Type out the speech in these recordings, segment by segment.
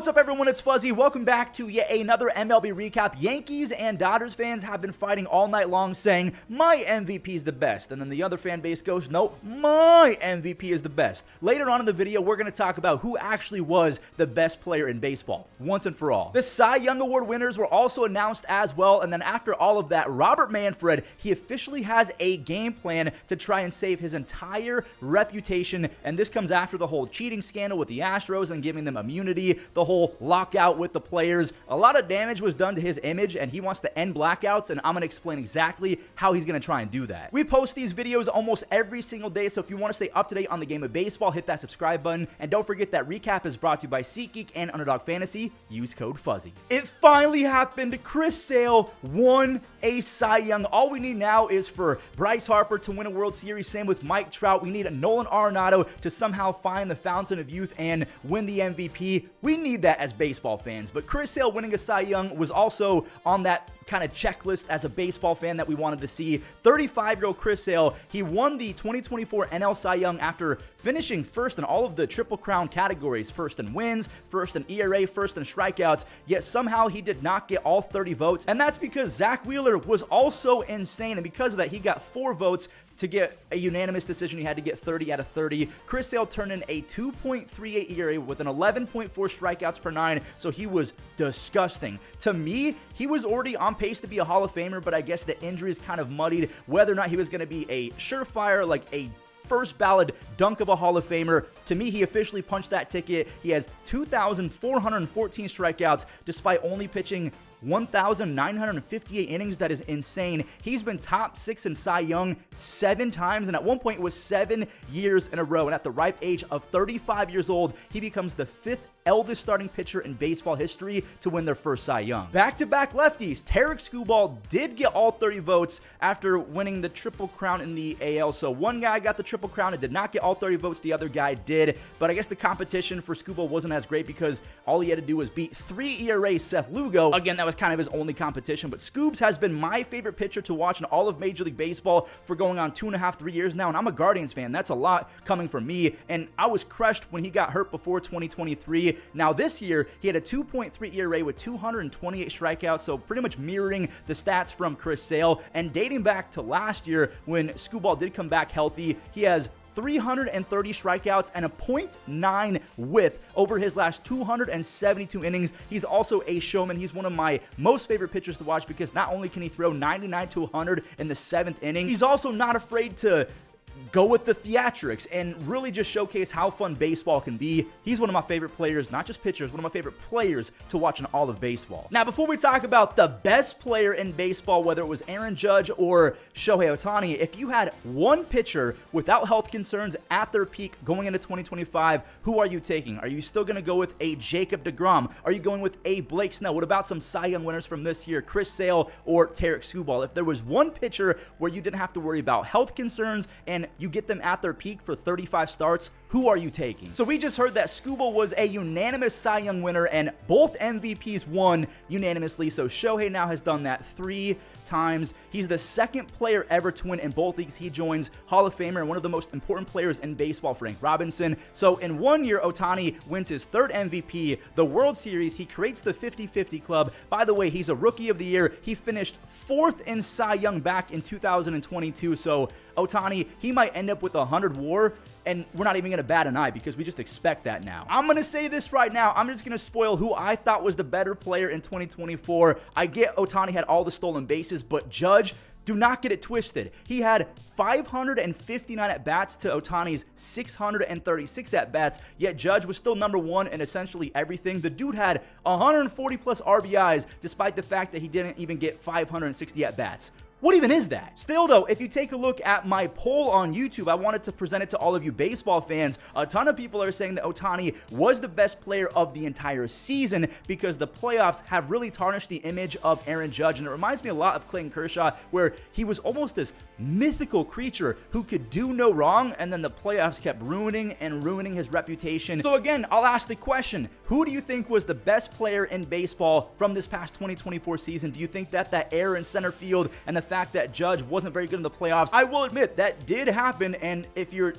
What's up, everyone? It's Fuzzy. Welcome back to yet another MLB recap. Yankees and Dodgers fans have been fighting all night long saying, my MVP is the best. And then the other fan base goes, no, my MVP is the best. Later on in the video, we're going to talk about who actually was the best player in baseball, once and for all. The Cy Young Award winners were also announced as well. And then after all of that, Rob Manfred, he officially has a game plan to try and save his entire reputation. And this comes after the whole cheating scandal with the Astros and giving them immunity, the whole lockout with the players. A lot of damage was done to his image, and he wants to end blackouts, and I'm going to explain exactly how he's going to try and do that. We post these videos almost every single day, so if you want to stay up to date on the game of baseball, hit that subscribe button, and don't forget that recap is brought to you by SeatGeek and Underdog Fantasy. Use code Fuzzy. It finally happened. Chris Sale won a Cy Young. All we need now is for Bryce Harper to win a World Series. Same with Mike Trout. We need Nolan Arenado to somehow find the fountain of youth and win the MVP. We need that as baseball fans, but Chris Sale winning a Cy Young was also on that kind of checklist as a baseball fan that we wanted to see. 35-year-old Chris Sale, he won the 2024 NL Cy Young after finishing first in all of the Triple Crown categories, first in wins, first in ERA, first in strikeouts, yet somehow he did not get all 30 votes, and that's because Zach Wheeler was also insane, and because of that, he got 4 votes. To get a unanimous decision, he had to get 30 out of 30. Chris Sale turned in a 2.38 ERA with an 11.4 strikeouts per 9, so he was disgusting. To me, he was already on pace to be a Hall of Famer, but I guess the injuries kind of muddied whether or not he was going to be a surefire, like a first ballot dunk of a Hall of Famer. To me, he officially punched that ticket. He has 2,414 strikeouts despite only pitching 1,958 innings. That is insane. He's been top 6 in Cy Young 7 times, and at one point it was 7 years in a row. And at the ripe age of 35 years old, he becomes the 5th eldest starting pitcher in baseball history to win their first Cy Young. Back-to-back lefties, Tarik Skubal did get all 30 votes after winning the Triple Crown in the AL. So one guy got the Triple Crown and did not get all 30 votes. The other guy did. But I guess the competition for Skubal wasn't as great because all he had to do was beat 3 ERA Seth Lugo. Again, that was kind of his only competition. But Scoobs has been my favorite pitcher to watch in all of Major League Baseball for going on 2.5, 3 years now. And I'm a Guardians fan. That's a lot coming from me. And I was crushed when he got hurt before 2023. Now this year, he had a 2.3 ERA with 228 strikeouts, so pretty much mirroring the stats from Chris Sale. And dating back to last year when Skubal did come back healthy, he has 330 strikeouts and a .9 whip over his last 272 innings. He's also a showman. He's one of my most favorite pitchers to watch because not only can he throw 99 to 100 in the 7th inning, he's also not afraid to go with the theatrics and really just showcase how fun baseball can be. He's one of my favorite players, not just pitchers, one of my favorite players to watch in all of baseball. Now, before we talk about the best player in baseball, whether it was Aaron Judge or Shohei Ohtani, if you had one pitcher without health concerns at their peak going into 2025, who are you taking? Are you still going to go with a Jacob deGrom? Are you going with a Blake Snell? What about some Cy Young winners from this year, Chris Sale or Tarik Skubal? If there was one pitcher where you didn't have to worry about health concerns and you get them at their peak for 35 starts, who are you taking? So we just heard that Skubal was a unanimous Cy Young winner and both MVPs won unanimously. So Shohei now has done that 3 times. He's the 2nd player ever to win in both leagues. He joins Hall of Famer and one of the most important players in baseball, Frank Robinson. So in 1 year, Ohtani wins his 3rd MVP, the World Series. He creates the 50-50 club. By the way, he's a Rookie of the Year. He finished 4th in Cy Young back in 2022. So Ohtani, he might end up with 100 WAR, and we're not even going to bat an eye because we just expect that now. I'm going to say this right now. I'm just going to spoil who I thought was the better player in 2024. I get Ohtani had all the stolen bases, but Judge, do not get it twisted. He had 559 at-bats to Ohtani's 636 at-bats, yet Judge was still number 1 in essentially everything. The dude had 140-plus RBIs despite the fact that he didn't even get 560 at-bats. What even is that? Still though, if you take a look at my poll on YouTube, I wanted to present it to all of you baseball fans. A ton of people are saying that Ohtani was the best player of the entire season because the playoffs have really tarnished the image of Aaron Judge. And it reminds me a lot of Clayton Kershaw, where he was almost this mythical creature who could do no wrong, and then the playoffs kept ruining and ruining his reputation. So again, I'll ask the question, who do you think was the best player in baseball from this past 2024 season? Do you think that error in center field and the fact that Judge wasn't very good in the playoffs, I will admit that did happen, and if you're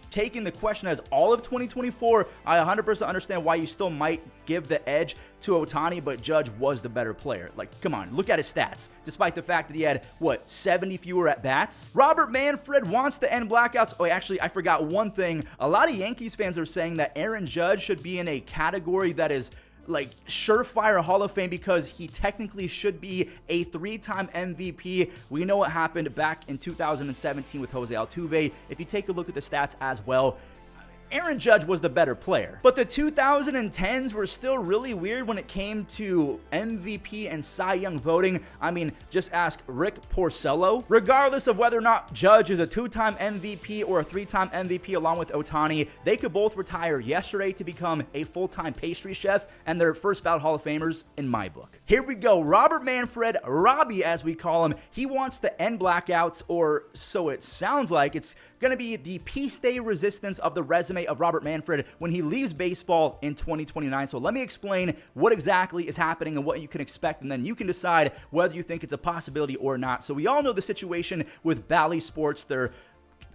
taking the question as all of 2024, I 100% understand why you still might give the edge to Ohtani, but Judge was the better player. Like, come on, look at his stats. Despite the fact that he had, what, 70 fewer at-bats? Robert Manfred wants to end blackouts. Oh, actually, I forgot one thing. A lot of Yankees fans are saying that Aaron Judge should be in a category that is like surefire Hall of Fame because he technically should be a 3-time MVP. We know what happened back in 2017 with Jose Altuve. If you take a look at the stats as well, Aaron Judge was the better player. But the 2010s were still really weird when it came to MVP and Cy Young voting. I mean, just ask Rick Porcello. Regardless of whether or not Judge is a 2-time MVP or a 3-time MVP along with Ohtani, they could both retire yesterday to become a full-time pastry chef, and they're first ballot Hall of Famers in my book. Here we go. Robert Manfred, Robbie as we call him, he wants to end blackouts, or so it sounds like. It's going to be the piece de resistance of the resume of Robert Manfred when he leaves baseball in 2029. So let me explain what exactly is happening and what you can expect, and then you can decide whether you think it's a possibility or not. So we all know the situation with Bally Sports. They're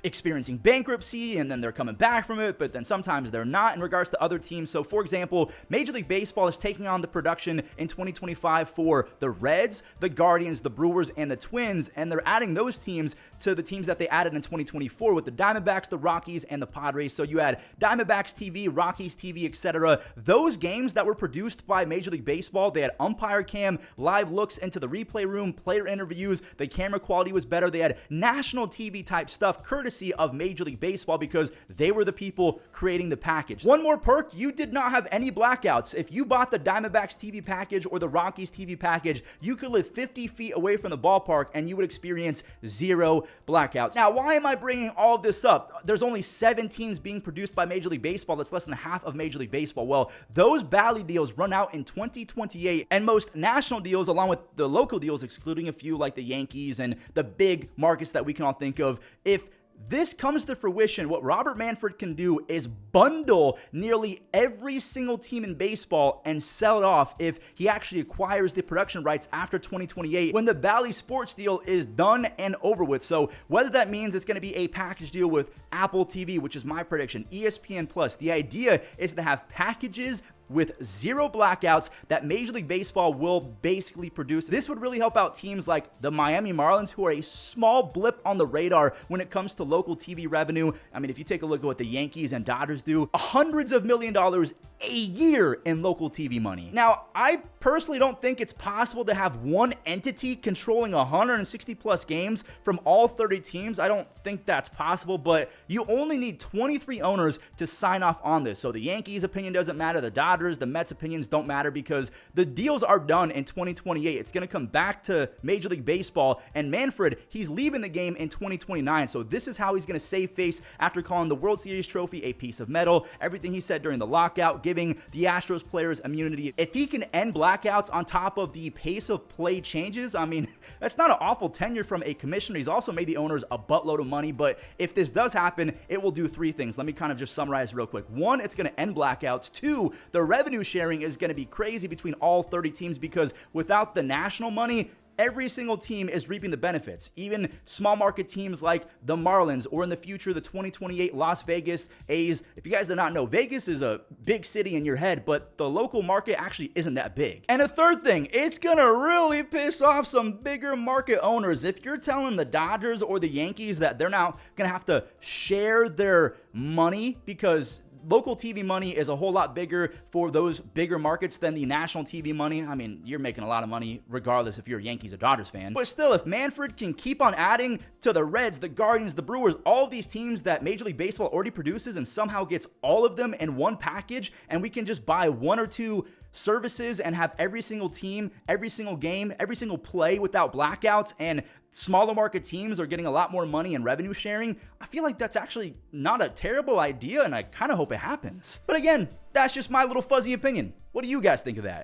experiencing bankruptcy, and then they're coming back from it, but then sometimes they're not in regards to other teams. So for example, Major League Baseball is taking on the production in 2025 for the Reds, the Guardians, the Brewers, and the Twins, and they're adding those teams to the teams that they added in 2024 with the Diamondbacks, the Rockies, and the Padres. So you had Diamondbacks TV, Rockies TV, etc. Those games that were produced by Major League Baseball, they had umpire cam, live looks into the replay room, player interviews, the camera quality was better, they had national TV type stuff courtesy of Major League Baseball because they were the people creating the package. One more perk, you did not have any blackouts. If you bought the Diamondbacks TV package or the Rockies TV package, you could live 50 feet away from the ballpark and you would experience 0 blackouts. Now, why am I bringing all of this up? There's only 7 teams being produced by Major League Baseball. That's less than half of Major League Baseball. Well, those Bally deals run out in 2028, and most national deals, along with the local deals, excluding a few like the Yankees and the big markets that we can all think of, if this comes to fruition, what Robert Manfred can do is bundle nearly every single team in baseball and sell it off if he actually acquires the production rights after 2028 when the Bally Sports deal is done and over with. So whether that means it's going to be a package deal with Apple TV, which is my prediction, ESPN Plus, the idea is to have packages with 0 blackouts that Major League Baseball will basically produce. This would really help out teams like the Miami Marlins, who are a small blip on the radar when it comes to local TV revenue. I mean, if you take a look at what the Yankees and Dodgers do, hundreds of million dollars a year in local TV money. Now, I personally don't think it's possible to have one entity controlling 160 plus games from all 30 teams. I don't think that's possible, but you only need 23 owners to sign off on this. So the Yankees' opinion doesn't matter, the Dodgers, the Mets' opinions don't matter because the deals are done in 2028. It's going to come back to Major League Baseball, and Manfred, he's leaving the game in 2029. So this is how he's going to save face after calling the World Series trophy a piece of metal. Everything he said during the lockout, giving the Astros players immunity. If he can end blackouts on top of the pace of play changes, I mean, that's not an awful tenure from a commissioner. He's also made the owners a buttload of money, but if this does happen, it will do 3 things. Let me kind of just summarize real quick. 1, it's going to end blackouts. 2, the revenue sharing is going to be crazy between all 30 teams because without the national money, every single team is reaping the benefits. Even small market teams like the Marlins, or in the future, the 2028 Las Vegas A's. If you guys do not know, Vegas is a big city in your head, but the local market actually isn't that big. And a third thing, it's gonna really piss off some bigger market owners. If you're telling the Dodgers or the Yankees that they're now gonna have to share their money because local TV money is a whole lot bigger for those bigger markets than the national TV money. I mean, you're making a lot of money regardless if you're a Yankees or Dodgers fan. But still, if Manfred can keep on adding to the Reds, the Guardians, the Brewers, all of these teams that Major League Baseball already produces and somehow gets all of them in one package, and we can just buy 1 or 2 services and have every single team, every single game, every single play without blackouts, and smaller market teams are getting a lot more money and revenue sharing, I feel like that's actually not a terrible idea, and I kind of hope it happens. But again, that's just my little fuzzy opinion. What do you guys think of that?